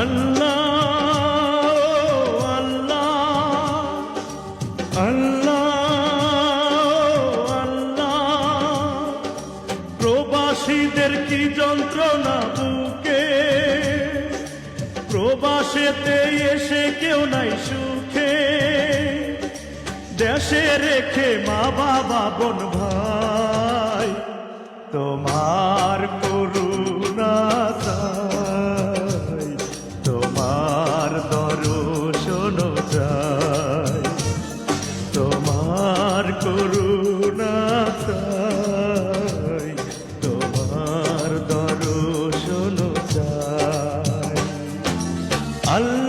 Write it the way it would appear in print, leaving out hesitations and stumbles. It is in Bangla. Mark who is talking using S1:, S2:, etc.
S1: আল্লাহ আল্লাহ আল্লাহ, প্রবাসীদের কি যন্ত্রণা বুকে, প্রবাসেতে এসে কেউ নাই সুখে, দেশে রেখে মা বাবা বোন ভাই, তোমার করুণা চাই, তোমার দর্শন চাই, তোমার করুণা চাই, তোমার দর্শন চাই। আল্লাহ